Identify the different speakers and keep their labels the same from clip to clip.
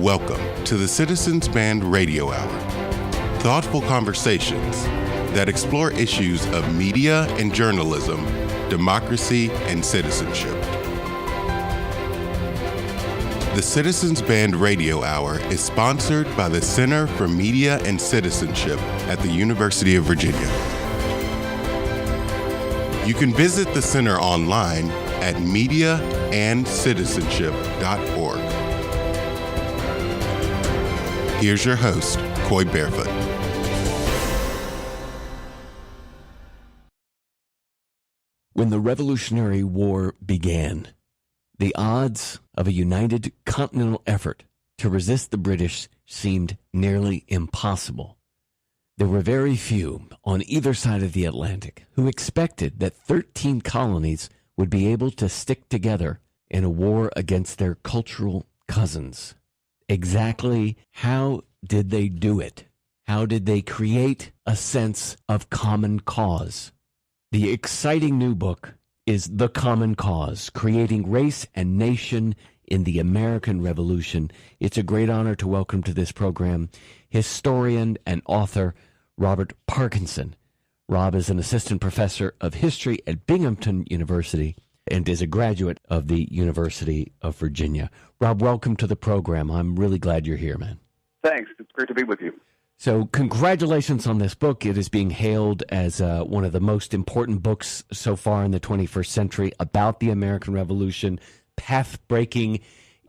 Speaker 1: Welcome to the Citizens Band Radio Hour. Thoughtful conversations that explore issues of media and journalism, democracy and citizenship. The Citizens Band Radio Hour is sponsored by the Center for Media and Citizenship at the University of Virginia. You can visit the center online at mediaandcitizenship.org. Here's your host, Coy Barefoot.
Speaker 2: When the Revolutionary War began, the odds of a united continental effort to resist the British seemed nearly impossible. There were very few on either side of the Atlantic who expected that 13 colonies would be able to stick together in a war against their cultural cousins. Exactly how did they do it? How did they create a sense of common cause? The exciting new book is The Common Cause, Creating Race and Nation in the American Revolution. It's a great honor to welcome to this program historian and author Robert Parkinson. Rob is an assistant professor of history at Binghamton University and is a graduate of the University of Virginia. Rob, welcome to the program. I'm really glad you're here, man.
Speaker 3: Thanks. It's great to be with you.
Speaker 2: So congratulations on this book. It is being hailed as one of the most important books so far in the 21st century about the American Revolution, path-breaking,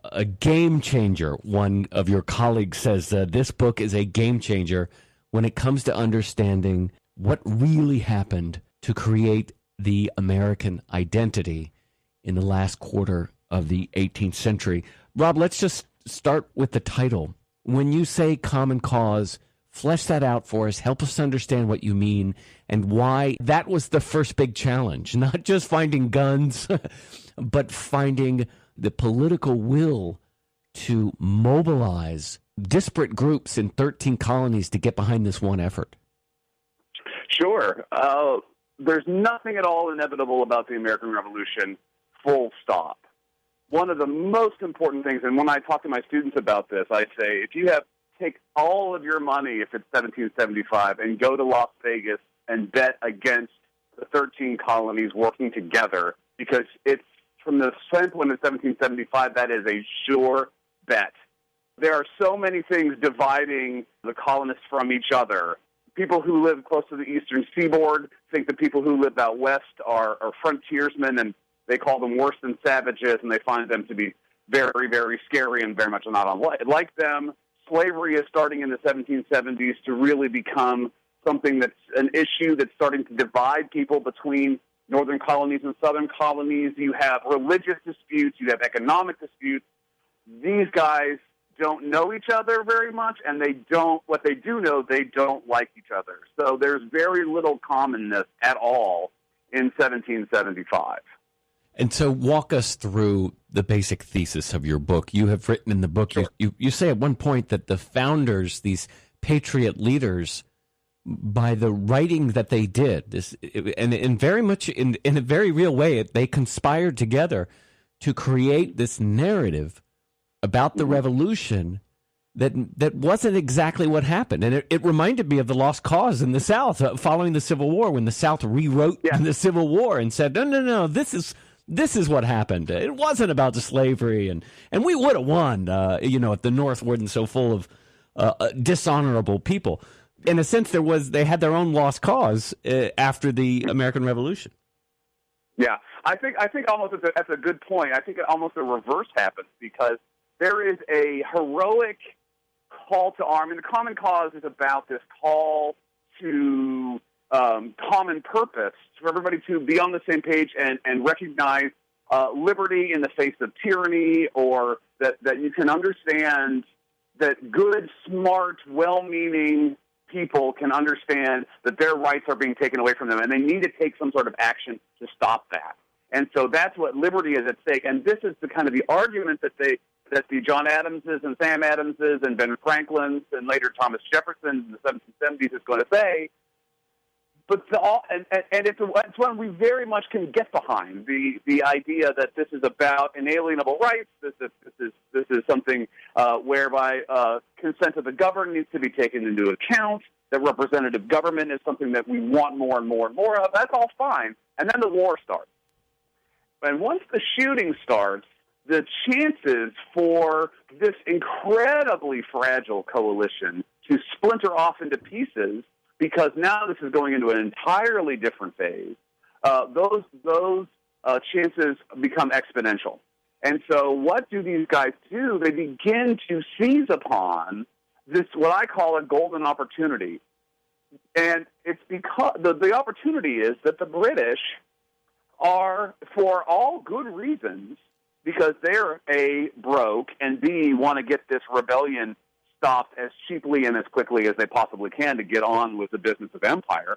Speaker 2: a game changer. One of your colleagues says this book is a game changer when it comes to understanding what really happened to create the American identity in the last quarter of the 18th century. Rob, let's just start with the title. When you say common cause, flesh that out for us. Help us understand what you mean and why that was the first big challenge. Not just finding guns, but finding the political will to mobilize disparate groups in 13 colonies to get behind this one effort.
Speaker 3: Sure. There's nothing at all inevitable about the American Revolution, full stop. One of the most important things, and when I talk to my students about this, I say, if you take all of your money, if it's 1775, and go to Las Vegas and bet against the 13 colonies working together, because it's from the standpoint of 1775, that is a sure bet. There are so many things dividing the colonists from each other. People who live close to the eastern seaboard think the people who live out west are frontiersmen, and they call them worse than savages, and they find them to be very, very scary and very much not like them. Slavery is starting in the 1770s to really become something that's an issue that's starting to divide people between northern colonies and southern colonies. You have religious disputes. You have economic disputes. These guys don't know each other very much, and what they do know, they don't like each other. So there's very little commonness at all in 1775.
Speaker 2: And so walk us through the basic thesis of your book. You have written in the book,
Speaker 3: Sure.
Speaker 2: you say at one point that the founders, these patriot leaders, by the writing that they did, and very much in a very real way, they conspired together to create this narrative about the revolution that wasn't exactly what happened. And it reminded me of the lost cause in the South following the Civil War, when the South rewrote the Civil War and said, no, this is what happened. It wasn't about the slavery, and we would have won, if the North wasn't so full of dishonorable people. In a sense, they had their own lost cause after the American Revolution.
Speaker 3: Yeah, I think almost that's a good point. I think almost the reverse happens, because there is a heroic call to arm, and the Common Cause is about this call to common purpose, for everybody to be on the same page and recognize liberty in the face of tyranny, or that you can understand that good, smart, well-meaning people can understand that their rights are being taken away from them, and they need to take some sort of action to stop that. And so that's what liberty is at stake. And this is the kind of the argument that the John Adamses and Sam Adamses and Ben Franklin's and later Thomas Jefferson in the 1770s is going to say. it's one we very much can get behind, the idea that this is about inalienable rights. This is something whereby consent of the governed needs to be taken into account. That representative government is something that we want more and more and more of. That's all fine. And then the war starts. And once the shooting starts, the chances for this incredibly fragile coalition to splinter off into pieces, because now this is going into an entirely different phase, those chances become exponential. And so what do these guys do? They begin to seize upon this, what I call a golden opportunity. And it's because the opportunity is that the British are, for all good reasons, because they're A, broke, and B, want to get this rebellion stopped as cheaply and as quickly as they possibly can to get on with the business of empire.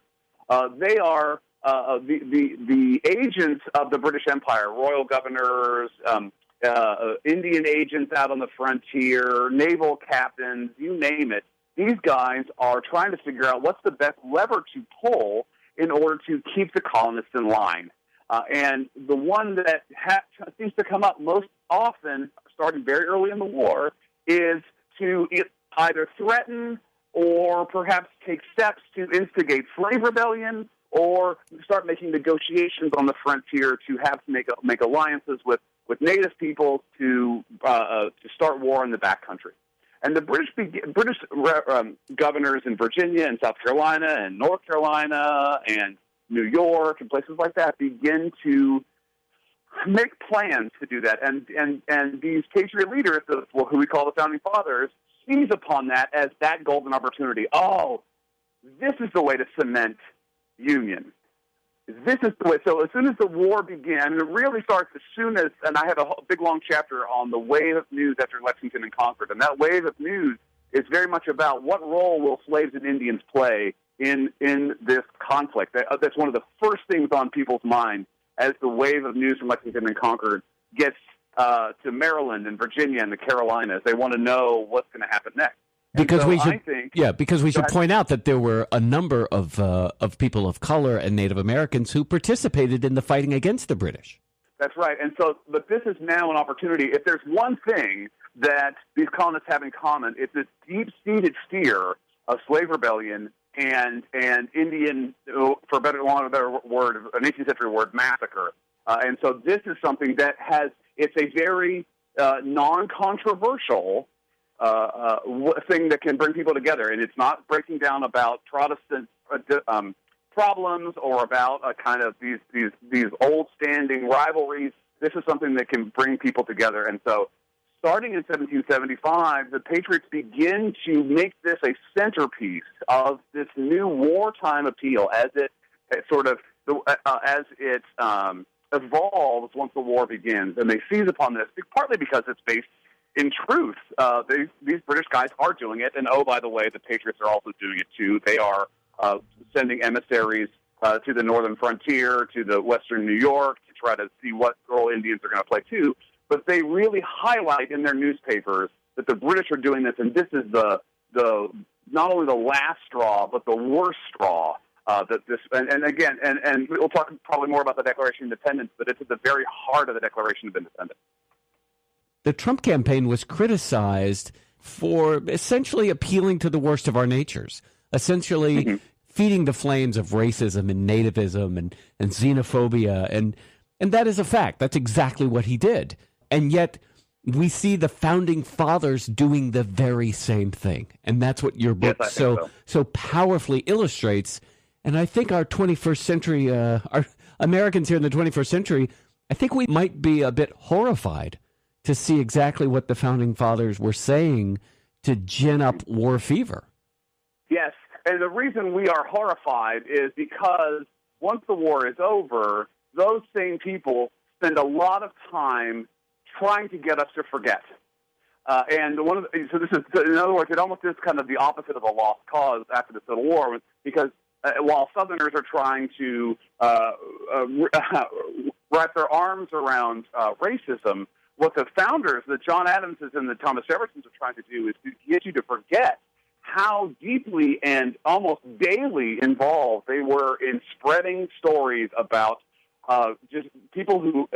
Speaker 3: They are the agents of the British Empire, royal governors, Indian agents out on the frontier, naval captains, you name it. These guys are trying to figure out what's the best lever to pull in order to keep the colonists in line. And the one that seems to come up most often, starting very early in the war, is to either threaten or perhaps take steps to instigate slave rebellion or start making negotiations on the frontier to have to make alliances with native peoples to start war in the backcountry. And the British governors in Virginia and South Carolina and North Carolina and New York and places like that begin to make plans to do that. And these patriot leaders, who we call the Founding Fathers, seize upon that as that golden opportunity. Oh, this is the way to cement union. This is the way. So as soon as the war began, and it really starts as soon as, and I have a big long chapter on the wave of news after Lexington and Concord, and that wave of news is very much about what role will slaves and Indians play in this conflict. That's one of the first things on people's mind as the wave of news from Lexington and Concord gets to Maryland and Virginia and the Carolinas. They want to know what's going to happen next.
Speaker 2: Because
Speaker 3: so
Speaker 2: we should point out that there were a number of people of color and Native Americans who participated in the fighting against the British.
Speaker 3: That's right. And so, but this is now an opportunity. If there's one thing that these colonists have in common, it's this deep-seated fear of slave rebellion and Indian, for a want of a better word, an 18th century word, massacre. And so this is something that it's a very non-controversial thing that can bring people together. And it's not breaking down about Protestant problems or about kind of these old-standing rivalries. This is something that can bring people together. And so starting in 1775, the Patriots begin to make this a centerpiece of this new wartime appeal as it evolves once the war begins. And they seize upon this, partly because it's based in truth. These British guys are doing it. And, oh, by the way, the Patriots are also doing it, too. They are sending emissaries to the northern frontier, to the western New York, to try to see what role Indians are going to play, too. But they really highlight in their newspapers that the British are doing this, and this is the not only the last straw, but the worst straw. And we'll talk probably more about the Declaration of Independence, but it's at the very heart of the Declaration of Independence.
Speaker 2: The Trump campaign was criticized for essentially appealing to the worst of our natures, essentially feeding the flames of racism and nativism and xenophobia, and that is a fact. That's exactly what he did. And yet we see the Founding Fathers doing the very same thing. And that's what your book so powerfully illustrates. And I think our 21st century, our Americans here in the 21st century, I think we might be a bit horrified to see exactly what the Founding Fathers were saying to gin up war fever.
Speaker 3: Yes, and the reason we are horrified is because once the war is over, those same people spend a lot of time trying to get us to forget. So this is, in other words, it almost is kind of the opposite of a lost cause after the Civil War, because while Southerners are trying to wrap their arms around racism, what the founders, the John Adamses and the Thomas Jeffersons, are trying to do is to get you to forget how deeply and almost daily involved they were in spreading stories about just people who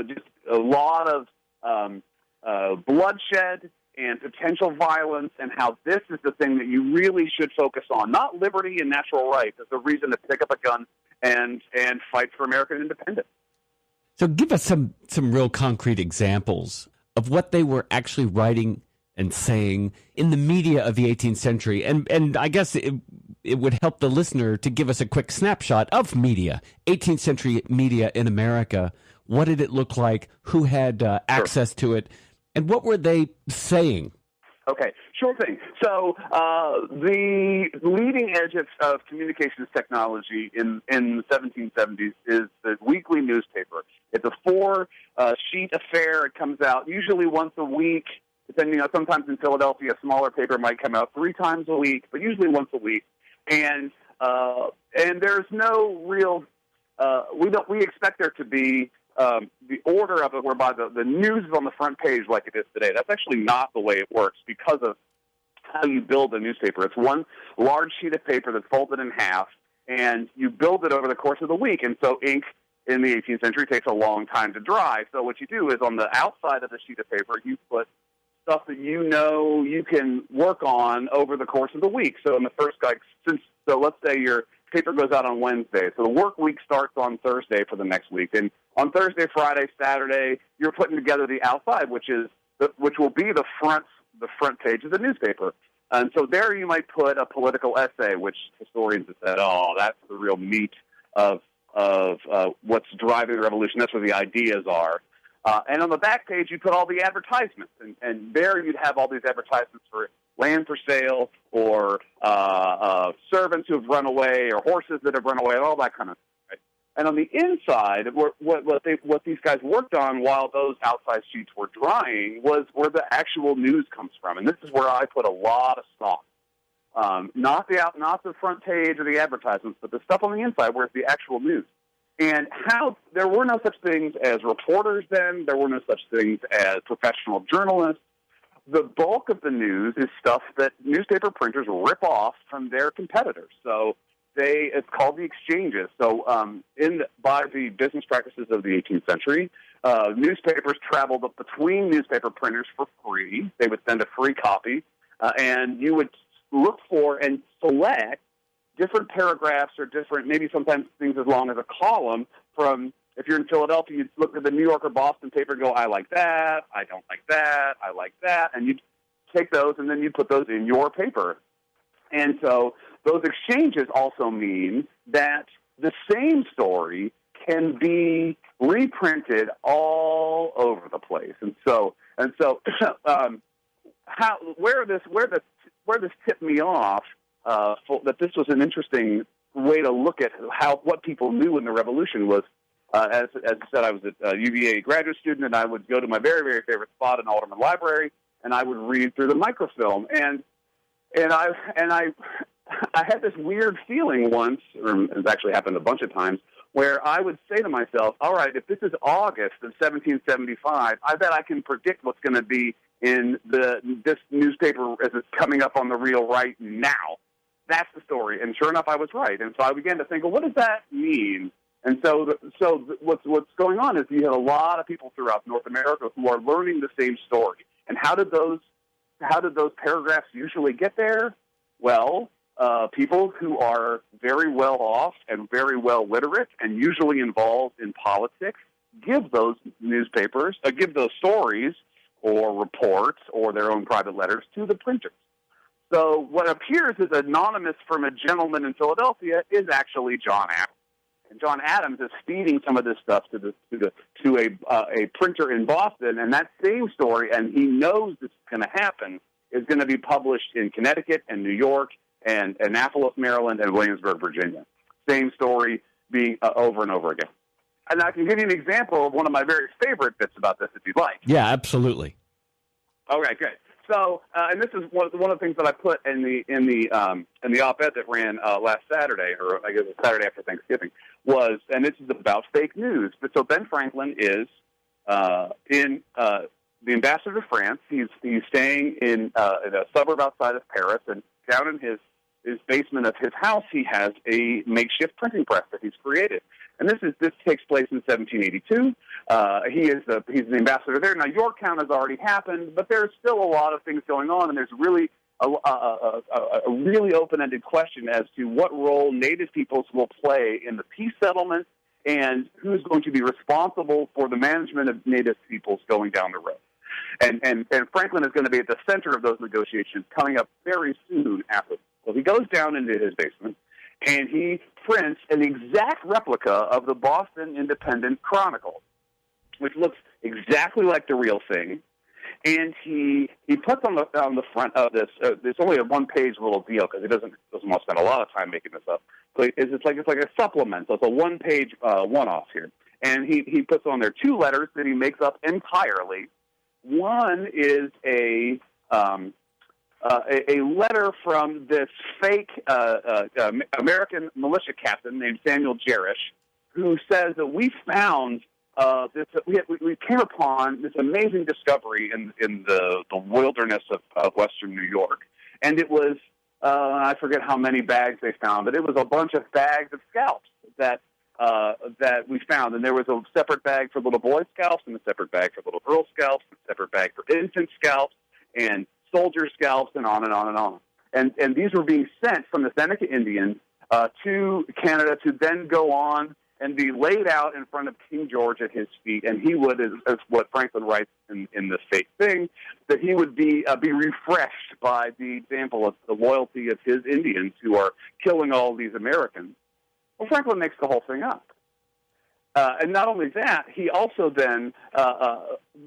Speaker 3: just a lot of bloodshed and potential violence, and how this is the thing that you really should focus on, not liberty and natural rights as a reason to pick up a gun and fight for American independence.
Speaker 2: So give us some real concrete examples of what they were actually writing and saying in the media of the 18th century. And I guess it would help the listener to give us a quick snapshot of media, 18th century media in America. What did it look like? Who had access to it? And what were they saying?
Speaker 3: Okay, sure thing. So the leading edge of communications technology in the 1770s is the weekly newspaper. It's a four-sheet affair. It comes out usually once a week, depending on, sometimes in Philadelphia, a smaller paper might come out 3 times a week, but usually once a week. And there's no real we expect there to be the order of it whereby the news is on the front page like it is today. That's actually not the way it works because of how you build a newspaper. It's one large sheet of paper that's folded in half, and you build it over the course of the week. And so ink in the 18th century takes a long time to dry. So what you do is on the outside of the sheet of paper, you put stuff that you know you can work on over the course of the week. So in the first, so let's say your paper goes out on Wednesday. So the work week starts on Thursday for the next week. And on Thursday, Friday, Saturday, you're putting together the outside, which will be the front page of the newspaper. And so there you might put a political essay, which historians have said, that's the real meat of what's driving the revolution. That's where the ideas are. And on the back page, you put all the advertisements. And there you'd have all these advertisements for land for sale or servants who have run away or horses that have run away, all that kind of stuff. Right? And on the inside, what these guys worked on while those outside sheets were drying was where the actual news comes from. And this is where I put a lot of stock. Not the front page or the advertisements, but the stuff on the inside where it's the actual news. And how there were no such things as reporters then. There were no such things as professional journalists. The bulk of the news is stuff that newspaper printers rip off from their competitors. So it's called the exchanges. So by the business practices of the 18th century, newspapers traveled up between newspaper printers for free. They would send a free copy, and you would look for and select different paragraphs or different, maybe sometimes things as long as a column from, if you're in Philadelphia, you'd look at the New York or Boston paper and go, I like that, I don't like that, I like that, and you'd take those and then you'd put those in your paper. And so those exchanges also mean that the same story can be reprinted all over the place. And so where this tipped me off that this was an interesting way to look at what people knew in the Revolution was, as I said, I was a UVA graduate student, and I would go to my very, very favorite spot in Alderman Library, and I would read through the microfilm, and I had this weird feeling once, or it's actually happened a bunch of times, where I would say to myself, all right, if this is August of 1775, I bet I can predict what's going to be in this newspaper as it's coming up on the reel right now. That's the story. And sure enough, I was right. And so I began to think, well, what does that mean? And so what's going on is you have a lot of people throughout North America who are learning the same story. And how did those paragraphs usually get there? Well, people who are very well off and very well literate and usually involved in politics give those newspapers, give those stories or reports or their own private letters to the printers. So what appears as anonymous from a gentleman in Philadelphia is actually John Adams. And John Adams is feeding some of this stuff to a printer in Boston, and that same story, and he knows this is going to happen, is going to be published in Connecticut and New York and Annapolis, Maryland, and Williamsburg, Virginia. Same story being over and over again. And I can give you an example of one of my very favorite bits about this, if you'd like.
Speaker 2: Yeah, absolutely.
Speaker 3: Okay, good. So, and this is one of the things that I put in the op-ed that ran last Saturday, or I guess it was Saturday after Thanksgiving, was, and this is about fake news. But so Ben Franklin is in the ambassador to France. He's staying in a suburb outside of Paris, and down in his basement of his house, he has a makeshift printing press that he's created. And this takes place in 1782. He's the ambassador there. Now, Yorktown has already happened, but there's still a lot of things going on, and there's really a really open-ended question as to what role Native peoples will play in the peace settlement and who's going to be responsible for the management of Native peoples going down the road. And Franklin is going to be at the center of those negotiations coming up very soon after. So he goes down into his basement, and he prints an exact replica of the Boston Independent Chronicle, which looks exactly like the real thing. And he puts on the front of this. It's only a one-page little deal because he doesn't want to spend a lot of time making this up. So it's like a supplement. So it's a one-page one-off here. And he puts on there two letters that he makes up entirely. One is a letter from this fake American militia captain named Samuel Jerish, who says that we found we came upon this amazing discovery in the wilderness of western New York, and it was I forget how many bags they found, but it was a bunch of bags of scalps that we found, and there was a separate bag for little boy scalps, and a separate bag for little girl scalps, a separate bag for infant scalps, and soldier scalps, and on and on and on. And these were being sent from the Seneca Indians to Canada to then go on and be laid out in front of King George at his feet. And he would, as what Franklin writes in the fake thing, that he would be refreshed by the example of the loyalty of his Indians who are killing all these Americans. Well, Franklin makes the whole thing up. And not only that, he also then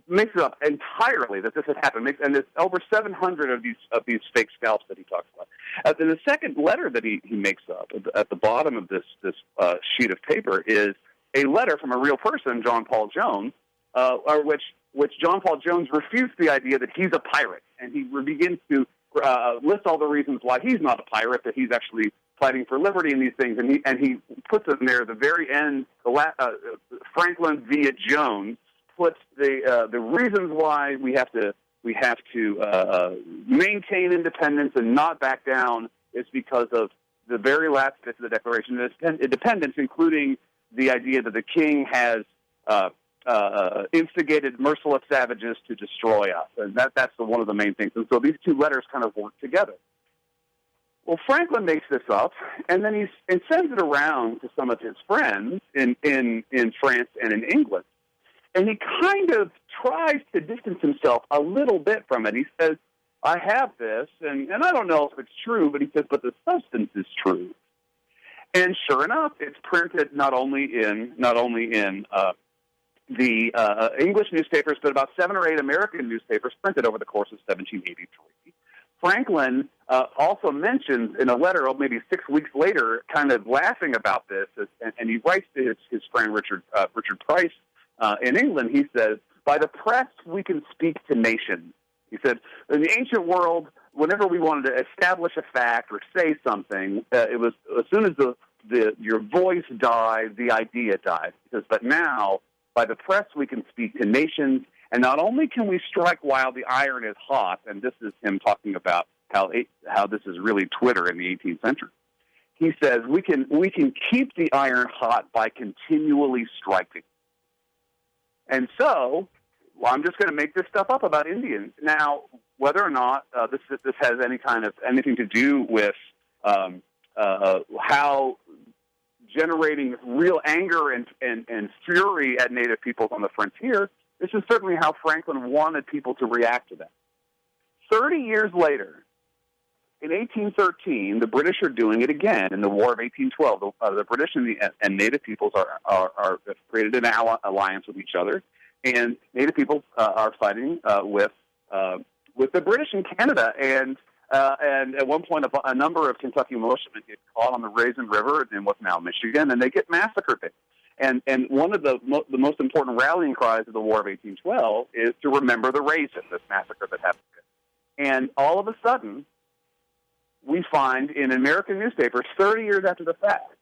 Speaker 3: makes it up entirely that this had happened. And there's over 700 of these fake scalps that he talks about. Then the second letter that he makes up at the bottom of this sheet of paper is a letter from a real person, John Paul Jones, which John Paul Jones refutes the idea that he's a pirate, and he begins to list all the reasons why he's not a pirate, that he's actually fighting for liberty and these things, and he puts it in there at the very end. Franklin via Jones puts the reasons why we have to maintain independence and not back down is because of the very last bits of the Declaration of Independence, including the idea that the king has instigated merciless savages to destroy us, and that's one of the main things. And so these two letters kind of work together. Well, Franklin makes this up, and then he sends it around to some of his friends in France and in England. And he kind of tries to distance himself a little bit from it. He says, I have this, and I don't know if it's true, but he says, but the substance is true. And sure enough, it's printed not only in the English newspapers, but about 7 or 8 American newspapers printed over the course of 1783. Franklin also mentions in a letter, maybe 6 weeks later, kind of laughing about this, and he writes to his friend Richard Price in England. He says, by the press we can speak to nations. He said, in the ancient world, whenever we wanted to establish a fact or say something, it was as soon as your voice died, the idea died. He says, but now, by the press we can speak to nations. And not only can we strike while the iron is hot, and this is him talking about how this is really Twitter in the 18th century. He says we can keep the iron hot by continually striking. And so, I'm just going to make this stuff up about Indians. Now, whether or not this has anything to do with how generating real anger and fury at Native peoples on the frontier, this is certainly how Franklin wanted people to react to that. 30 years later, in 1813, the British are doing it again in the War of 1812. The British and Native peoples are created an alliance with each other, and Native peoples are fighting with the British in Canada. And at one point, a number of Kentucky militiamen get caught on the Raisin River in what's now Michigan, and they get massacred there. And one of the most important rallying cries of the War of 1812 is to remember the Raisin, this massacre that happened. And all of a sudden, we find in American newspapers, 30 years after the fact,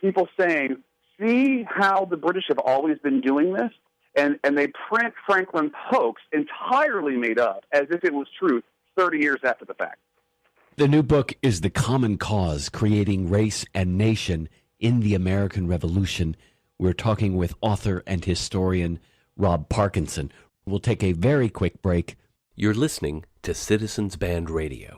Speaker 3: people saying, see how the British have always been doing this? and they print Franklin's hoax entirely made up as if it was truth 30 years after the fact.
Speaker 2: The new book is The Common Cause, Creating Race and Nation in the American Revolution. We're talking with author and historian Rob Parkinson. We'll take a very quick break.
Speaker 4: You're listening to Citizens Band Radio.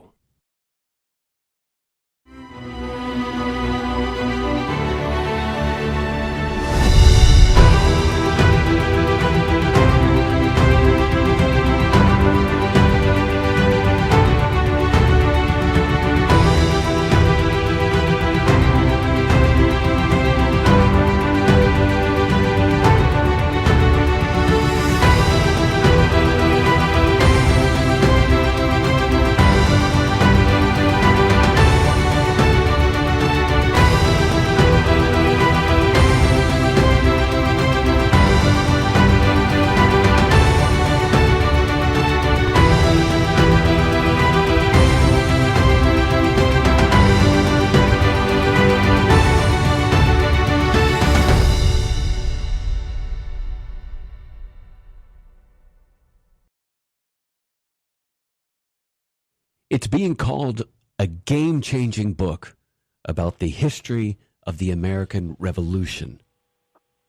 Speaker 2: It's being called a game-changing book about the history of the American Revolution.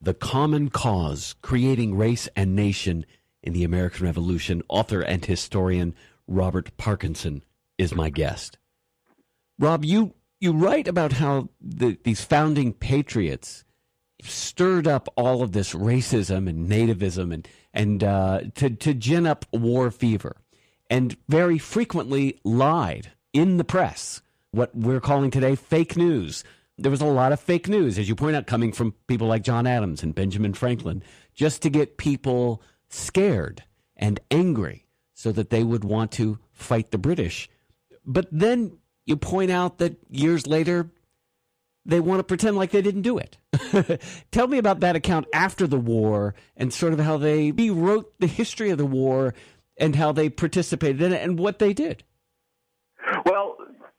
Speaker 2: The Common Cause, Creating Race and Nation in the American Revolution. Author and historian Robert Parkinson is my guest. Rob, you write about how these founding patriots stirred up all of this racism and nativism and to gin up war fever, and very frequently lied in the press, what we're calling today fake news. There was a lot of fake news, as you point out, coming from people like John Adams and Benjamin Franklin, just to get people scared and angry so that they would want to fight the British. But then you point out that years later, they want to pretend like they didn't do it. Tell me about that account after the war and sort of how they rewrote the history of the war and how they participated in it and what they did.
Speaker 3: Well,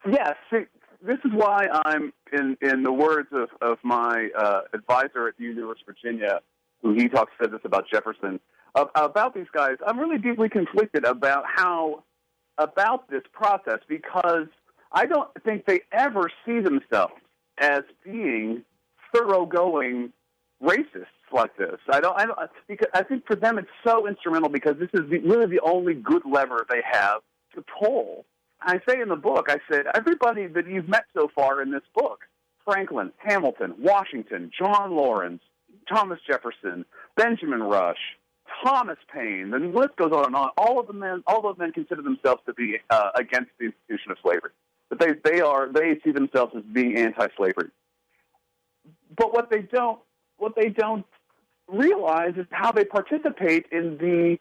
Speaker 3: yes, this is why I'm, in the words of my advisor at the University of Virginia, who he said this about Jefferson, about these guys, I'm really deeply conflicted about this process, because I don't think they ever see themselves as being thoroughgoing racists like this. Because I think for them it's so instrumental, because this is really the only good lever they have to pull. I say in the book, I said, everybody that you've met so far in this book, Franklin, Hamilton, Washington, John Lawrence, Thomas Jefferson, Benjamin Rush, Thomas Paine, the list goes on and on. All of those men consider themselves to be against the institution of slavery. But they see themselves as being anti-slavery. But what they don't realize is how they participate in the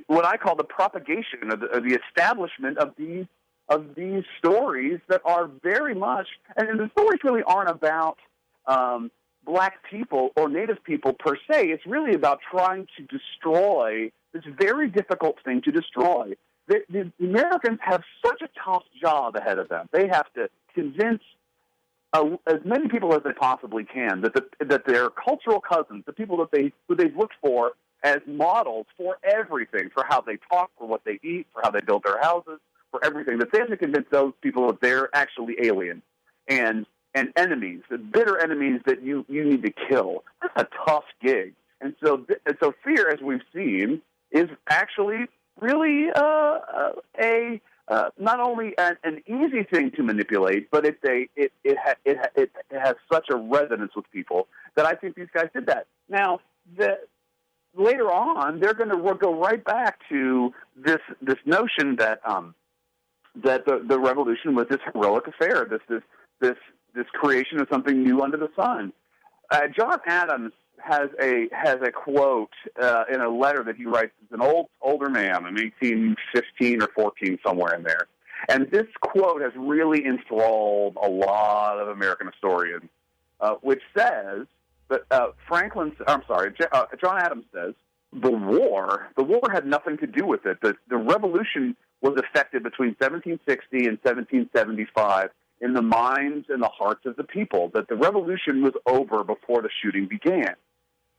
Speaker 3: what I call the propagation of the establishment of these stories that are very much, and the stories really aren't about black people or native people per se. It's really about trying to destroy this very difficult thing to destroy. The Americans have such a tough job ahead of them. They have to convince as many people as they possibly can that their cultural cousins, the people who they've looked for as models for everything, for how they talk, for what they eat, for how they build their houses, for everything, that they have to convince those people that they're actually alien and enemies, bitter enemies that you need to kill. That's a tough gig. And so fear, as we've seen, is actually really not only an easy thing to manipulate, but it has such a resonance with people that I think these guys did that. Now, later on, they're going to go right back to this notion that the revolution was this heroic affair, this creation of something new under the sun. John Adams has a quote in a letter that he writes as an older man in 1815 or 14, somewhere in there. And this quote has really enthralled a lot of American historians, which says that John Adams says, the war had nothing to do with it. The revolution was effected between 1760 and 1775 in the minds and the hearts of the people, that the revolution was over before the shooting began.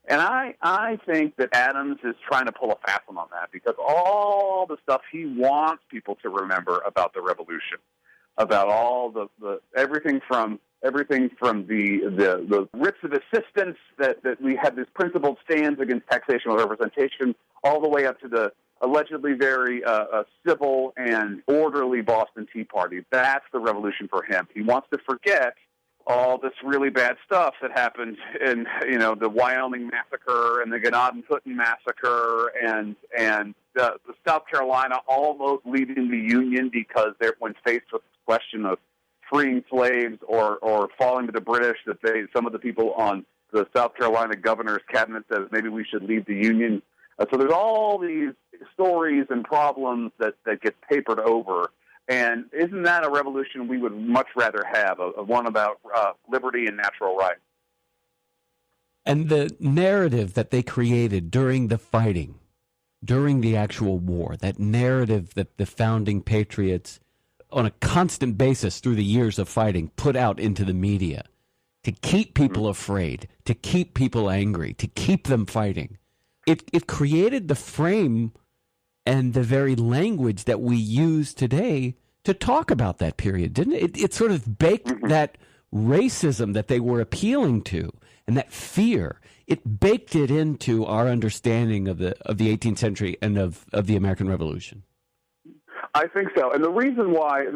Speaker 3: And I think that Adams is trying to pull a fast one on that, because all the stuff he wants people to remember about the revolution, about all the everything from the writs of assistance that we had these principled stands against taxation or representation, all the way up to the allegedly very civil and orderly Boston Tea Party. That's the revolution for him. He wants to forget all this really bad stuff that happened in, the Wyoming massacre and the Gnadenhutten massacre and the South Carolina almost leaving the Union because when faced with the question of freeing slaves or falling to the British, that some of the people on the South Carolina governor's cabinet said maybe we should leave the Union. So there's all these stories and problems that get papered over. And isn't that a revolution we would much rather have, one about liberty and natural rights?
Speaker 2: And the narrative that they created during the fighting, during the actual war, that narrative that the founding patriots, on a constant basis through the years of fighting, put out into the media to keep people afraid, to keep people angry, to keep them fighting. It created the frame and the very language that we use today to talk about that period, didn't it? It sort of baked that racism that they were appealing to and that fear. It baked it into our understanding of the 18th century and of the American Revolution.
Speaker 3: I think so, and the reason why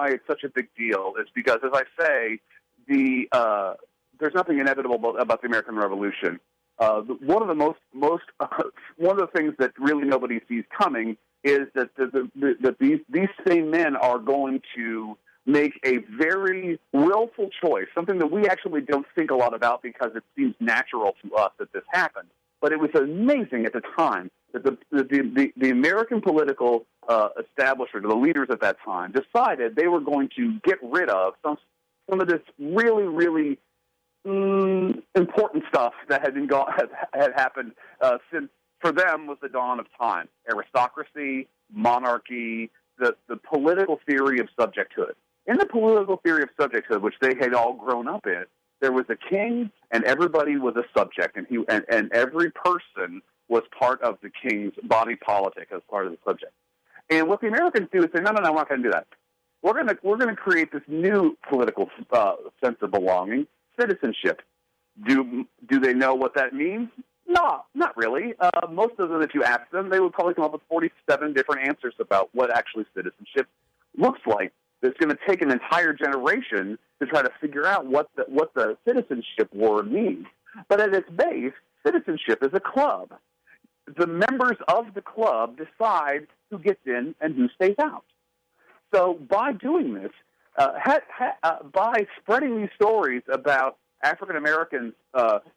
Speaker 3: it's such a big deal is because, as I say, there's nothing inevitable about the American Revolution. One of the things that really nobody sees coming is that these same men are going to make a very willful choice, something that we actually don't think a lot about because it seems natural to us that this happened. But it was amazing at the time that the American political establishment, the leaders at that time, decided they were going to get rid of some of this really, really important stuff that had happened since, for them, was the dawn of time. Aristocracy, monarchy, the political theory of subjecthood. In the political theory of subjecthood, which they had all grown up in, there was a king, and everybody was a subject, and every person was part of the king's body politic as part of the subject. And what the Americans do is say, no, we're not going to do that. We're going to create this new political sense of belonging, citizenship. Do they know what that means? No, not really. Most of them, if you ask them, they would probably come up with 47 different answers about what actually citizenship looks like. It's going to take an entire generation to try to figure out what the citizenship word means. But at its base, citizenship is a club. The members of the club decide who gets in and who stays out. So by doing this, by spreading these stories about African Americans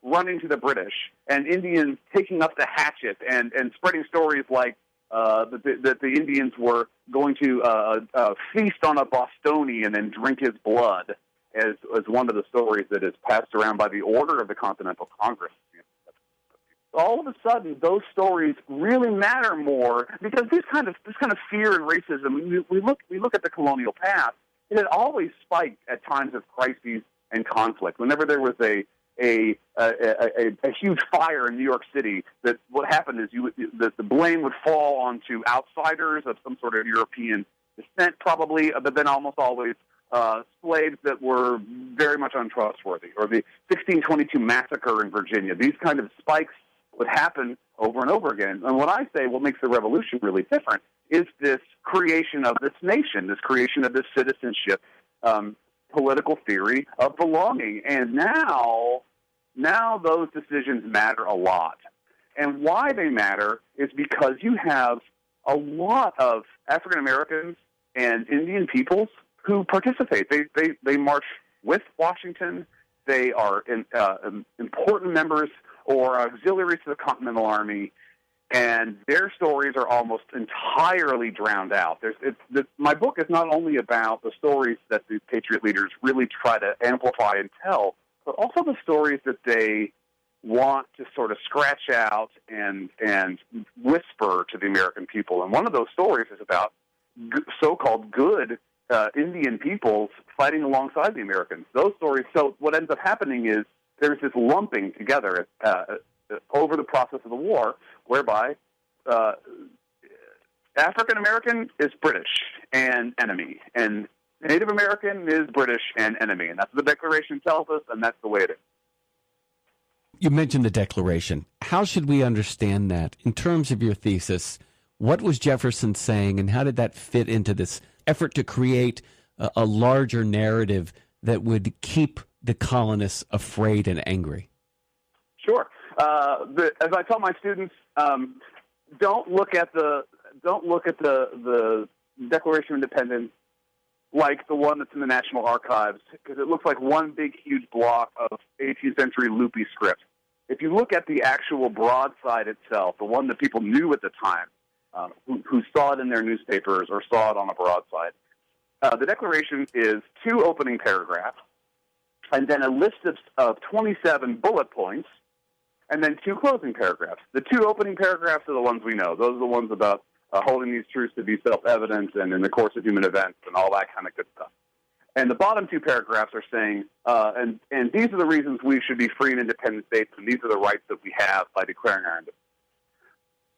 Speaker 3: running to the British and Indians taking up the hatchet and spreading stories like that the Indians were going to feast on a Bostonian and drink his blood, as one of the stories that is passed around by the order of the Continental Congress. All of a sudden, those stories really matter more because this kind of fear and racism. We look at the colonial past. It had always spiked at times of crises and conflict. Whenever there was a huge fire in New York City, that what happened is the blame would fall onto outsiders of some sort of European descent, probably, but then almost always slaves that were very much untrustworthy, or the 1622 massacre in Virginia. These kind of spikes would happen over and over again. And what I say, what makes the revolution really different, is this creation of this nation, this creation of this citizenship, political theory of belonging. And now those decisions matter a lot. And why they matter is because you have a lot of African Americans and Indian peoples who participate. They march with Washington. They are important members or auxiliaries to the Continental Army, and their stories are almost entirely drowned out. My book is not only about the stories that the Patriot leaders really try to amplify and tell, but also the stories that they want to sort of scratch out and whisper to the American people. And one of those stories is about so-called good Indian peoples fighting alongside the Americans. Those stories. So what ends up happening is there's this lumping together over the process of the war, whereby African American is British and enemy, and Native American is British and enemy, and that's what the Declaration tells us, and that's the way it is.
Speaker 2: You mentioned the Declaration. How should we understand that in terms of your thesis? What was Jefferson saying, and how did that fit into this effort to create a larger narrative that would keep the colonists afraid and angry?
Speaker 3: Sure. As I tell my students, don't look at the Declaration of Independence like the one that's in the National Archives, because it looks like one big, huge block of 18th century loopy script. If you look at the actual broadside itself, the one that people knew at the time, who saw it in their newspapers or saw it on a broadside, the Declaration is 2 opening paragraphs, and then a list of 27 bullet points, and then 2 closing paragraphs. The 2 opening paragraphs are the ones we know. Those are the ones about holding these truths to be self-evident and in the course of human events and all that kind of good stuff. And the bottom 2 paragraphs are saying, and these are the reasons we should be free and independent states, and these are the rights that we have by declaring our independence.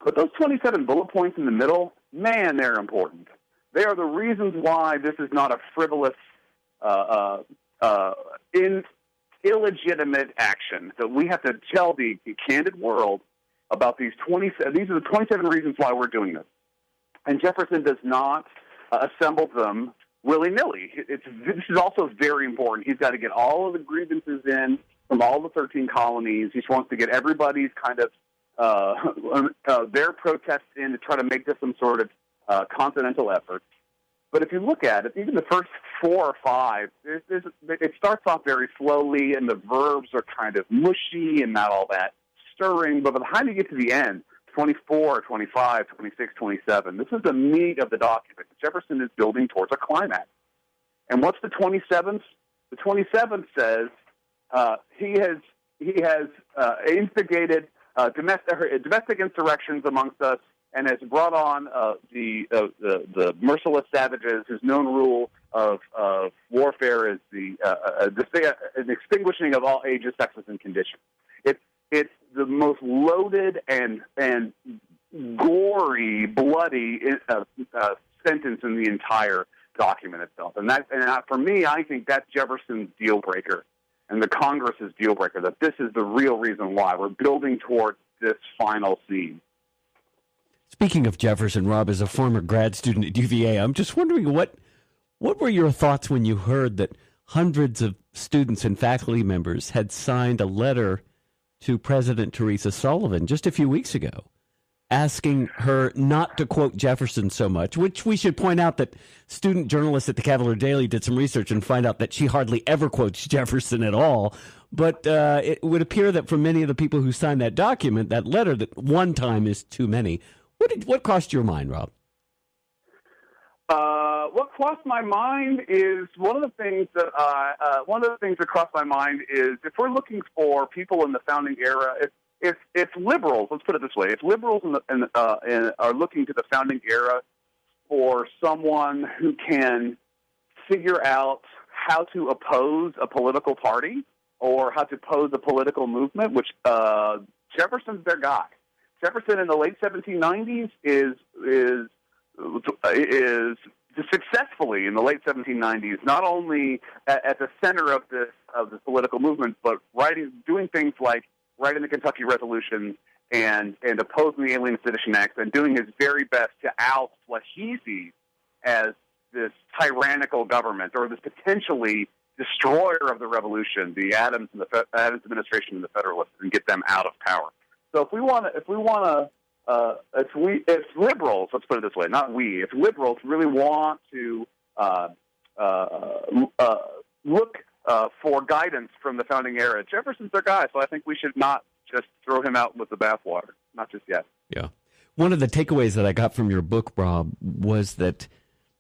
Speaker 3: But those 27 bullet points in the middle, man, they're important. They are the reasons why this is not a frivolous, illegitimate action, that we have to tell the candid world about these 27. These are the 27 reasons why we're doing this. And Jefferson does not assemble them willy-nilly. This is also very important. He's got to get all of the grievances in from all the 13 colonies. He wants to get everybody's kind of their protests in to try to make this some sort of continental effort. But if you look at it, even the first 4 or 5, it starts off very slowly, and the verbs are kind of mushy and not all that stirring. But by the time you get to the end, 24, 25, 26, 27, this is the meat of the document. Jefferson is building towards a climax. And what's the 27th? The 27th says he has instigated domestic insurrections amongst us, and has brought on the merciless savages whose known rule of warfare is the extinguishing of all ages, sexes, and conditions. It's the most loaded and gory, bloody sentence in the entire document itself. And for me, I think that's Jefferson's deal breaker and the Congress's deal breaker, that this is the real reason why we're building towards this final scene.
Speaker 2: Speaking of Jefferson, Rob, as a former grad student at UVA, I'm just wondering what were your thoughts when you heard that hundreds of students and faculty members had signed a letter to President Teresa Sullivan just a few weeks ago, asking her not to quote Jefferson so much, which we should point out that student journalists at the Cavalier Daily did some research and find out that she hardly ever quotes Jefferson at all. But it would appear that for many of the people who signed that document, that letter, that one time is too many. What crossed your mind, Rob?
Speaker 3: What crossed my mind is one of the things that crossed my mind is, if we're looking for people in the founding era, if liberals, let's put it this way, if liberals are looking to the founding era for someone who can figure out how to oppose a political party or how to oppose a political movement, which Jefferson's their guy. Jefferson in the late 1790s is successfully in the late 1790s, not only at the center of this political movement, but doing things like writing the Kentucky Resolution and opposing the Alien Sedition Act, and doing his very best to oust what he sees as this tyrannical government, or this potentially destroyer of the revolution, the Adams administration and the Federalists, and get them out of power. So if liberals, let's put it this way, not we, if liberals really want to look for guidance from the founding era, Jefferson's their guy. So I think we should not just throw him out with the bathwater, not just yet.
Speaker 2: Yeah. One of the takeaways that I got from your book, Rob, was that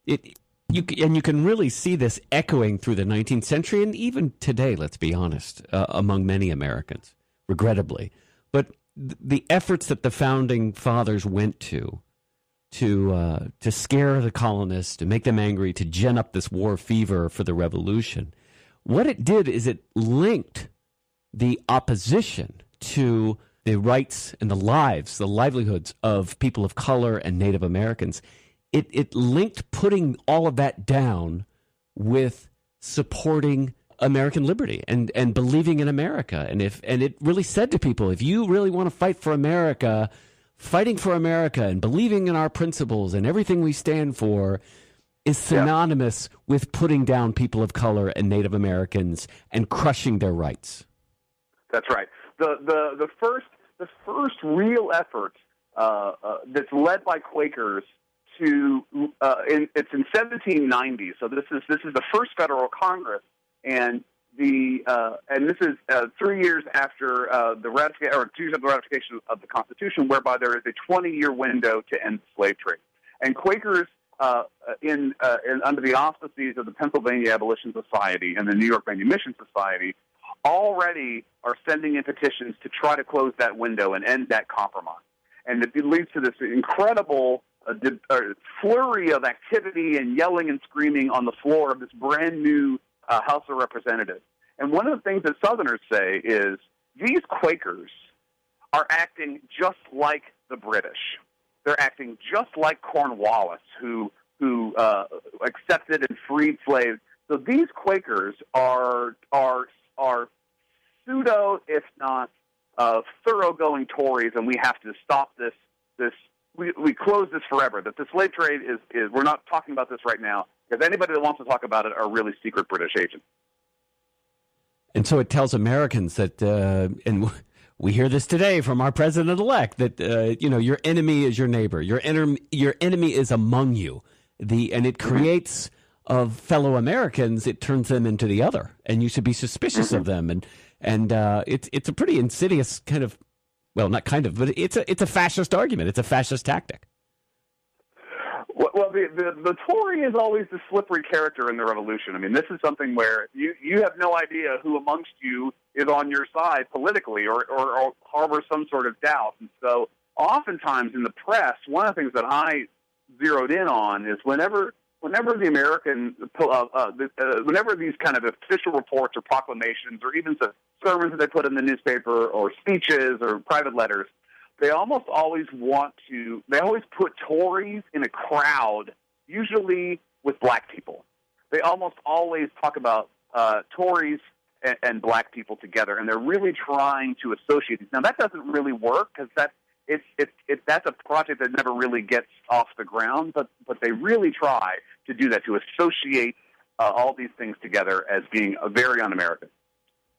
Speaker 2: you can really see this echoing through the 19th century and even today, let's be honest, among many Americans, regrettably. But the efforts that the founding fathers went to scare the colonists, to make them angry, to gin up this war fever for the revolution, what it did is it linked the opposition to the rights and the lives, the livelihoods of people of color and Native Americans, it linked putting all of that down with supporting American liberty and believing in America. And it really said to people, if you really want to fight for America, fighting for America and believing in our principles and everything we stand for is synonymous with putting down people of color and Native Americans and crushing their rights.
Speaker 3: That's right. The first real effort that's led by Quakers it's in 1790. So this is the first federal Congress, and this is 3 years after the ratification of the Constitution, whereby there is a 20-year window to end the slave trade. And Quakers, under the auspices of the Pennsylvania Abolition Society and the New York Manumission Society, already are sending in petitions to try to close that window and end that compromise. And it leads to this incredible flurry of activity and yelling and screaming on the floor of this brand new House of Representatives. And one of the things that Southerners say is these Quakers are acting just like the British. They're acting just like Cornwallis, who accepted and freed slaves. So these Quakers are pseudo, if not thoroughgoing Tories, and we have to stop this. We close this forever. That the slave trade is we're not talking about this right now, because anybody that wants to talk about it are really secret British agents.
Speaker 2: And so it tells Americans that, and we hear this today from our president-elect, that your enemy is your neighbor. Your enemy is among you. And it creates of fellow Americans, it turns them into the other, and you should be suspicious of them. And it's a pretty insidious kind of, well, not kind of, but it's a fascist argument. It's a fascist tactic.
Speaker 3: Well, the Tory is always the slippery character in the revolution. I mean, this is something where you have no idea who amongst you is on your side politically or harbors some sort of doubt. And so oftentimes in the press, one of the things that I zeroed in on is whenever the American, whenever these kind of official reports or proclamations or even some sermons that they put in the newspaper or speeches or private letters, they almost always put Tories in a crowd, usually with black people. They almost always talk about Tories and black people together, and they're really trying to associate these. Now, that doesn't really work because that's a project that never really gets off the ground, but they really try to do that, to associate all these things together as being very un-American.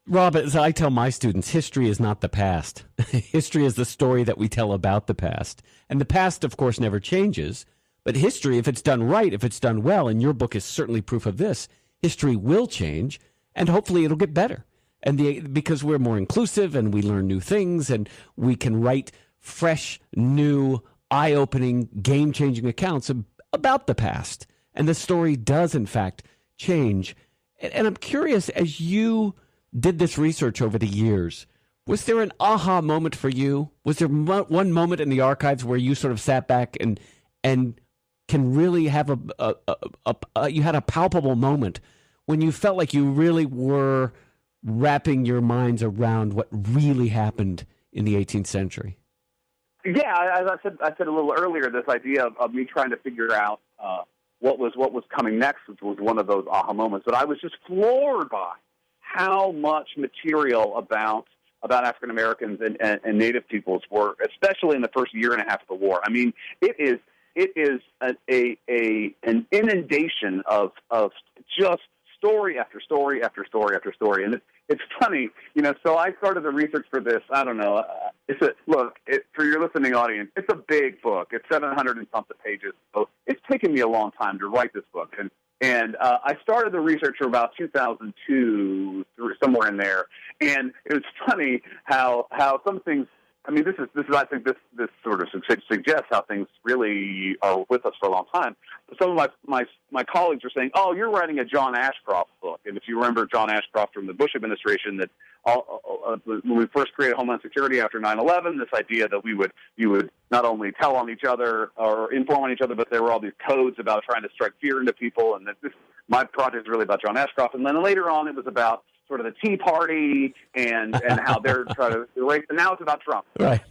Speaker 2: Rob, as I tell my students, history is not the past. History is the story that we tell about the past. And the past, of course, never changes. But history, if it's done right, if it's done well, and your book is certainly proof of this, history will change, and hopefully it'll get better. And because we're more inclusive and we learn new things and we can write fresh, new, eye-opening, game-changing accounts about the past. And the story does, in fact, change. And I'm curious, as you did this research over the years, was there an aha moment for you? Was there one moment in the archives where you sort of sat back and can really have you had a palpable moment when you felt like you really were wrapping your minds around what really happened in the 18th century?
Speaker 3: Yeah, as I said a little earlier, this idea of me trying to figure out what was coming next, which was one of those aha moments. But I was just floored by how much material about African Americans and Native peoples were, especially in the first year and a half of the war. I mean, it is an inundation of just story after story after story after story, and it's funny, So I started the research for this. I don't know. For your listening audience, it's a big book. It's 700 and something pages. So it's taken me a long time to write this book, and I started the research for about 2002, somewhere in there. And it was funny how some things. I mean, this is I think this sort of suggests how things really are with us for a long time. Some of my colleagues were saying, "Oh, you're writing a John Ashcroft book." And if you remember John Ashcroft from the Bush administration, that when we first created Homeland Security after 9/11, this idea that you would not only tell on each other or inform on each other, but there were all these codes about trying to strike fear into people, and that my project is really about John Ashcroft. And then later on, it was about sort of the Tea Party and how they're trying to erase. And now it's about Trump,
Speaker 2: Right.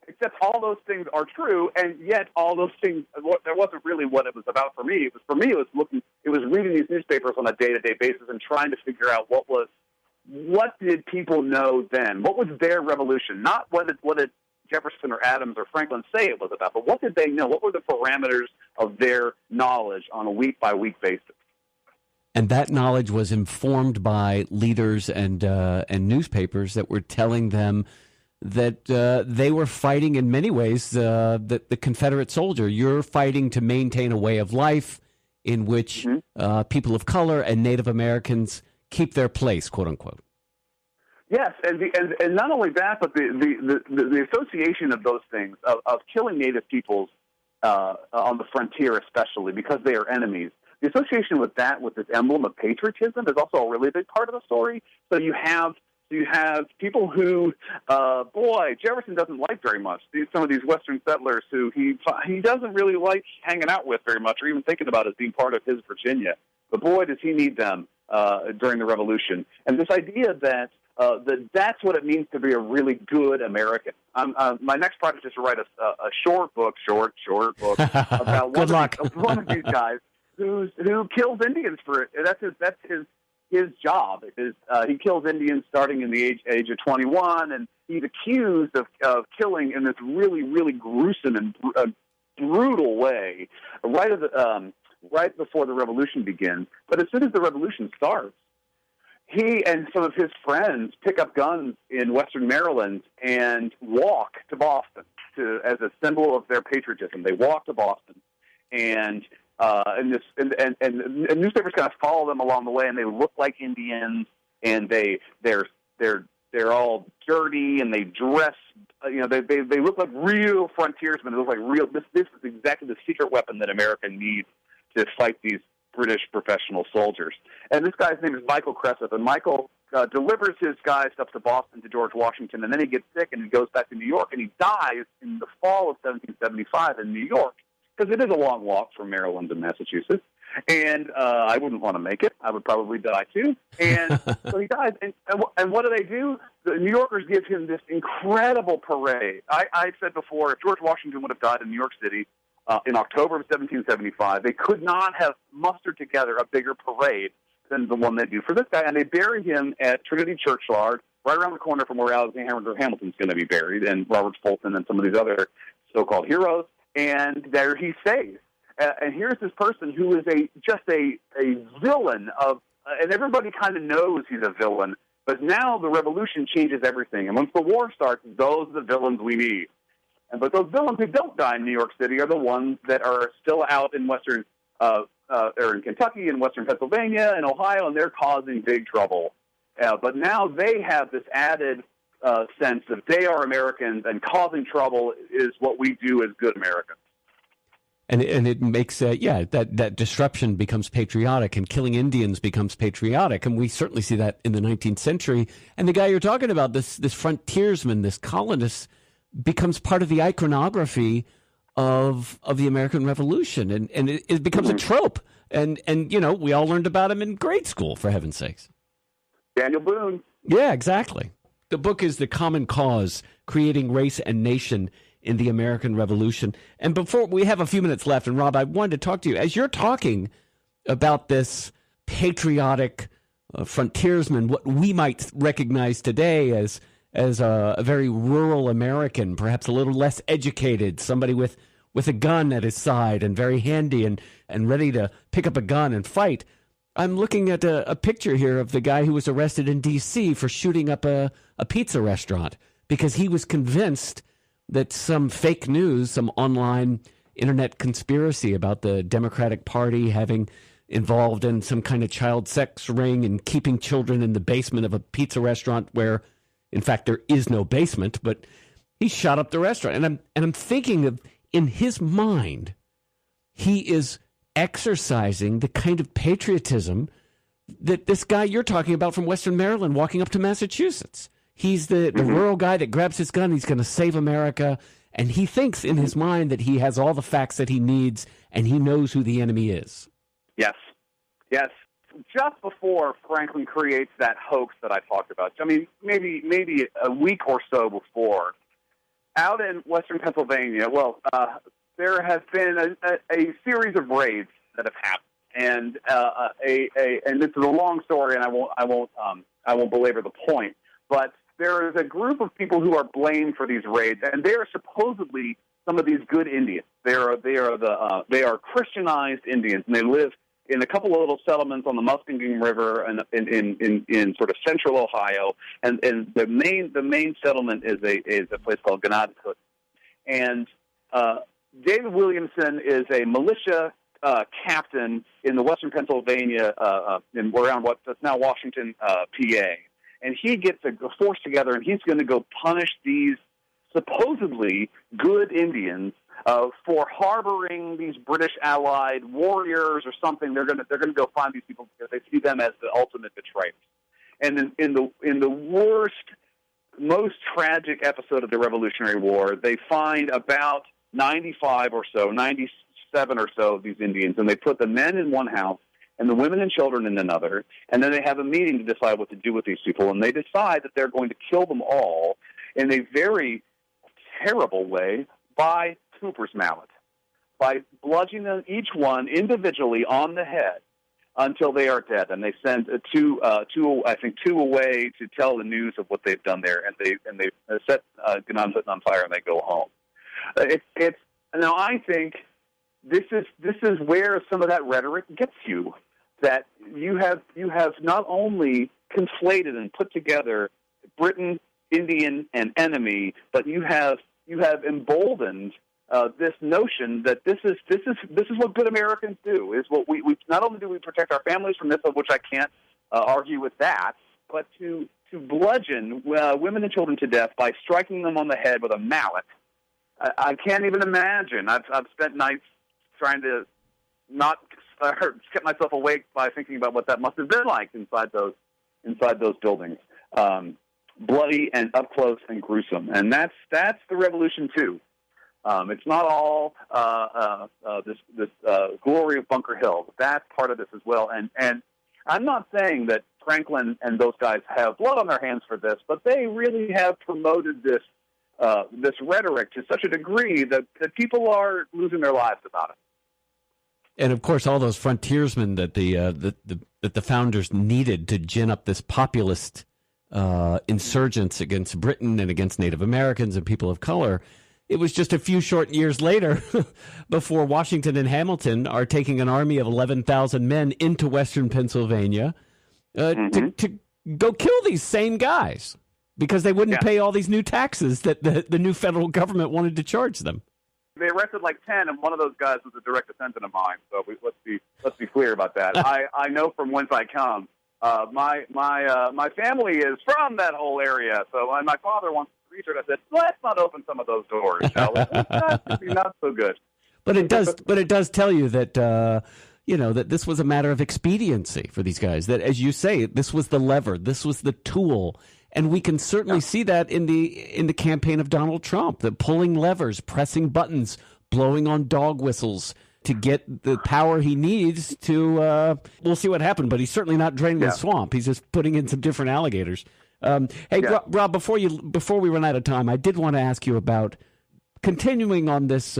Speaker 3: Except all those things are true, and yet all those things, that wasn't really what it was about for me. It was reading these newspapers on a day-to-day basis and trying to figure out what did people know then? What was their revolution? Not what did Jefferson or Adams or Franklin say it was about, but what did they know? What were the parameters of their knowledge on a week-by-week basis?
Speaker 2: And that knowledge was informed by leaders and newspapers that were telling them that they were fighting in many ways the Confederate soldier. You're fighting to maintain a way of life in which people of color and Native Americans keep their place, quote unquote.
Speaker 3: Yes, and not only that, but the association of those things, of killing Native peoples on the frontier especially, because they are enemies, the association with that, with this emblem of patriotism, is also a really big part of the story. So you have people who, Jefferson doesn't like very much. Some of these Western settlers who he doesn't really like hanging out with very much, or even thinking about as being part of his Virginia. But boy, does he need them during the Revolution. And this idea that that's what it means to be a really good American. My next project is to write a short book about one of these guys who kills Indians for it. That's his job. He kills Indians starting in the age of 21, and he's accused of killing in this really, really gruesome and brutal way right before the Revolution begins. But as soon as the Revolution starts, he and some of his friends pick up guns in Western Maryland and walk to Boston as a symbol of their patriotism. They walk to Boston, and newspapers kind of follow them along the way, and they look like Indians, and they're all dirty, and they dress, they look like real frontiersmen. They look like real. This is exactly the secret weapon that America needs to fight these British professional soldiers. And this guy's name is Michael Cressup, and Michael delivers his guys up to Boston to George Washington, and then he gets sick and he goes back to New York, and he dies in the fall of 1775 in New York, because it is a long walk from Maryland to Massachusetts, and I wouldn't want to make it. I would probably die too. And so he dies, and what do? The New Yorkers give him this incredible parade. I said before, if George Washington would have died in New York City in October of 1775, they could not have mustered together a bigger parade than the one they do for this guy, and they bury him at Trinity Churchyard, right around the corner from where Alexander Hamilton's going to be buried, and Robert Fulton and some of these other so-called heroes. And there he stays. And here's this person who is just a villain and everybody kind of knows he's a villain. But now the Revolution changes everything. And once the war starts, those are the villains we need. But those villains who don't die in New York City are the ones that are still out in western, or in Kentucky and western Pennsylvania and Ohio, and they're causing big trouble. But now they have this added sense that they are Americans, and causing trouble is what we do as good Americans.
Speaker 2: And it makes that disruption becomes patriotic, and killing Indians becomes patriotic, and we certainly see that in the 19th century. And the guy you're talking about, this frontiersman, this colonist, becomes part of the iconography of the American Revolution, and it becomes a trope. And we all learned about him in grade school, for heaven's sakes.
Speaker 3: Daniel Boone.
Speaker 2: Yeah, exactly. The book is The Common Cause, Creating Race and Nation in the American Revolution. And before we have a few minutes left, and Rob, I wanted to talk to you, as you're talking about this patriotic frontiersman, what we might recognize today as a very rural American, perhaps a little less educated, somebody with a gun at his side and very handy and ready to pick up a gun and fight. I'm looking at a picture here of the guy who was arrested in D.C. for shooting up a pizza restaurant because he was convinced that some fake news, some online internet conspiracy about the Democratic Party having involved in some kind of child sex ring and keeping children in the basement of a pizza restaurant where, in fact, there is no basement, but he shot up the restaurant. And I'm thinking of, in his mind, he is exercising the kind of patriotism that this guy you're talking about from Western Maryland walking up to Massachusetts. He's the rural guy that grabs his gun, he's going to save America, and he thinks in his mind that he has all the facts that he needs, and he knows who the enemy is.
Speaker 3: Yes. just before Franklin creates that hoax that I talked about. I mean, maybe a week or so before, out in western Pennsylvania, there has been a series of raids that have happened, and and this is a long story, and I won't belabor the point, but there is a group of people who are blamed for these raids, and they are supposedly some of these good Indians. They are Christianized Indians, and they live in a couple of little settlements on the Muskingum River in sort of central Ohio, and the main settlement is a place called Connecticut. And David Williamson is a militia captain in the western Pennsylvania, around what's now Washington, PA. And he gets a force together, and he's going to go punish these supposedly good Indians for harboring these British allied warriors or something. They're going to go find these people because they see them as the ultimate betrayers. And in the worst, most tragic episode of the Revolutionary War, they find about 97 or so of these Indians, and they put the men in one house and the women and children in another, and then they have a meeting to decide what to do with these people, and they decide that they're going to kill them all in a very terrible way by Cooper's mallet, by bludgeoning them each one individually on the head until they are dead. And they send two away to tell the news of what they've done there, and they set Gannonput on fire, and they go home. Now I think this is where some of that rhetoric gets you, that you have not only conflated and put together Britain, Indian, and enemy, but you have emboldened this notion that this is what good Americans do. Is what we not only do we protect our families from this, of which I can't argue with that, but to bludgeon women and children to death by striking them on the head with a mallet. I can't even imagine. I've spent nights trying to not get myself awake by thinking about what that must have been like inside those buildings. Bloody and up close and gruesome, and that's the revolution too. It's not all this glory of Bunker Hill. That's part of this as well. And I'm not saying that Franklin and those guys have blood on their hands for this, but they really have promoted this rhetoric to such a degree that people are losing their lives about it.
Speaker 2: And of course, all those frontiersmen that the founders needed to gin up this populist insurgents against Britain and against Native Americans and people of color. It was just a few short years later before Washington and Hamilton are taking an army of 11,000 men into western Pennsylvania to go kill these same guys because they wouldn't pay all these new taxes that the new federal government wanted to charge them.
Speaker 3: They arrested like 10, and one of those guys was a direct descendant of mine. So let's be clear about that. I know from whence I come. My family is from that whole area. So when my father wants to research, I said, let's not open some of those doors, shall we? That's not so good.
Speaker 2: But it does tell you that that this was a matter of expediency for these guys. That, as you say, this was the lever, this was the tool. And we can certainly see that in the campaign of Donald Trump, the pulling levers, pressing buttons, blowing on dog whistles to get the power he needs to. We'll see what happened, but he's certainly not draining the swamp. He's just putting in some different alligators. Rob, before we run out of time, I did want to ask you about continuing on this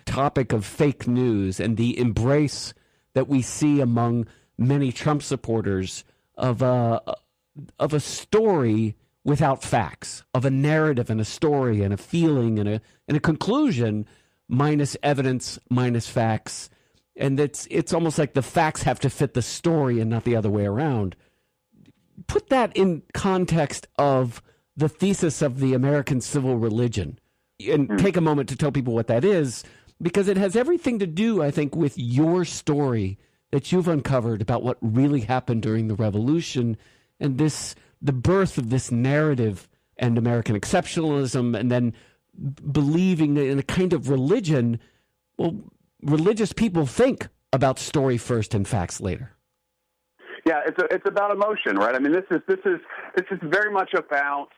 Speaker 2: topic of fake news and the embrace that we see among many Trump supporters of a story without facts, of a narrative and a story and a feeling and a conclusion minus evidence, minus facts. And it's almost like the facts have to fit the story and not the other way around. Put that in context of the thesis of the American civil religion and take a moment to tell people what that is, because it has everything to do, I think, with your story that you've uncovered about what really happened during the Revolution and the birth of this narrative and American exceptionalism, and then believing in a kind of religion. Well, religious people think about story first and facts later.
Speaker 3: Yeah, it's about emotion, right? I mean, this is very much about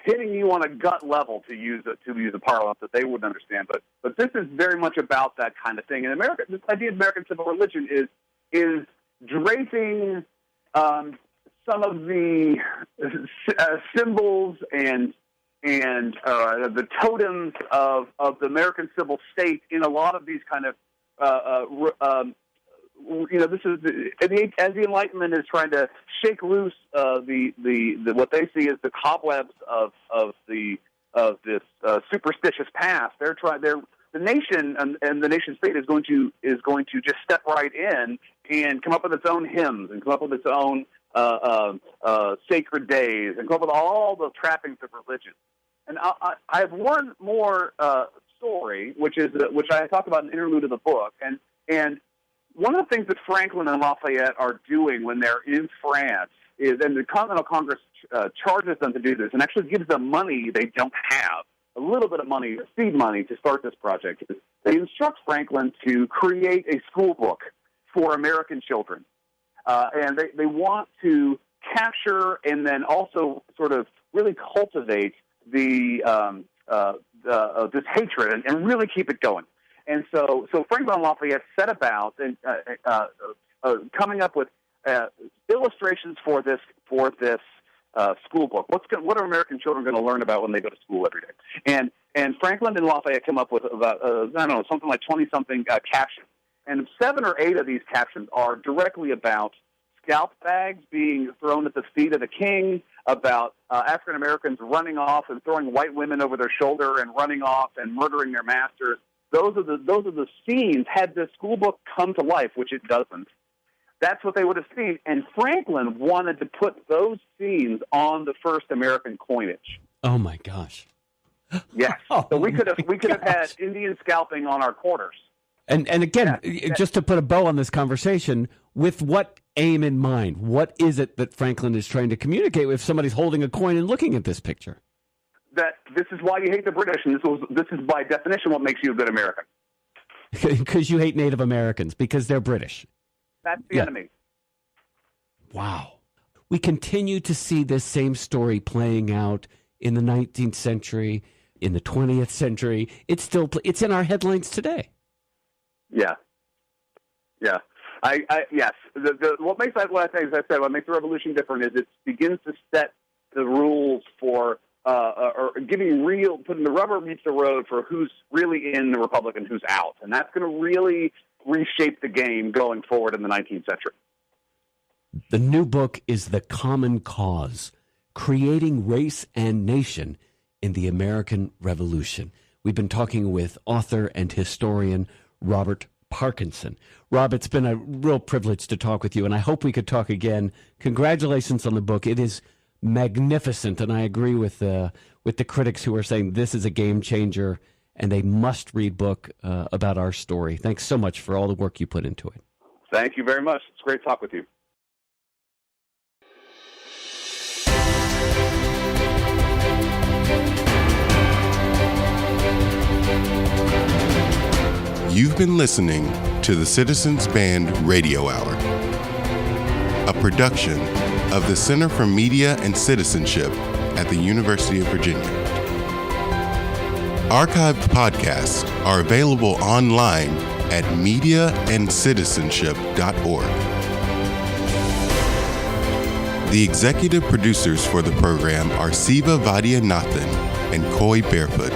Speaker 3: hitting you on a gut level, to use a parlance that they wouldn't understand. But this is very much about that kind of thing. And America, this idea of American civil religion is draping some of the symbols and the totems of the American civil state in a lot of these kind of this is as the Enlightenment is trying to shake loose the what they see as the cobwebs of this superstitious past. The nation and the nation state is going to just step right in and come up with its own hymns and come up with its own sacred days and come up with all the trappings of religion. And I have one more story, which I talk about in the interlude of the book, and one of the things that Franklin and Lafayette are doing when they're in France is, and the Continental Congress charges them to do this, and actually gives them money they don't have, a little bit of money, seed money, to start this project. They instruct Franklin to create a school book for American children, and they want to capture and then also sort of really cultivate this hatred and really keep it going. And so Franklin and Lafayette set about and coming up with illustrations for this school book. What are American children going to learn about when they go to school every day? And Franklin and Lafayette come up with about something like 20-something captions, and 7 or 8 of these captions are directly about scalp bags being thrown at the feet of the king, about African Americans running off and throwing white women over their shoulder and running off and murdering their masters. Those are the scenes. Had the school book come to life, which it doesn't, that's what they would have seen. And Franklin wanted to put those scenes on the first American coinage.
Speaker 2: Oh my gosh!
Speaker 3: Yes, so we could have had Indian scalping on our corners.
Speaker 2: And again, just to put a bow on this conversation, with what aim in mind? What is it that Franklin is trying to communicate if somebody's holding a coin and looking at this picture?
Speaker 3: That this is why you hate the British, and this is by definition what makes you a good American.
Speaker 2: Because you hate Native Americans, because they're British.
Speaker 3: That's the enemy.
Speaker 2: Wow. We continue to see this same story playing out in the 19th century, in the 20th century. It's in our headlines today. Yeah.
Speaker 3: Yes. What makes what makes the revolution different is it begins to set the rules for putting the rubber meets the road for who's really in the Republic and who's out. And that's going to really reshape the game going forward in the 19th century.
Speaker 2: The new book is The Common Cause, Creating Race and Nation in the American Revolution. We've been talking with author and historian Robert Parkinson. Rob, it's been a real privilege to talk with you, and I hope we could talk again. Congratulations on the book. It is magnificent, and I agree with the critics who are saying this is a game changer and a must-read book about our story. Thanks so much for all the work you put into it.
Speaker 3: Thank you very much. It's great to talk with you.
Speaker 1: You've been listening to the Citizens Band Radio Hour, a production of the Center for Media and Citizenship at the University of Virginia. Archived podcasts are available online at mediaandcitizenship.org. The executive producers for the program are Siva Vaidyanathan and Koi Barefoot.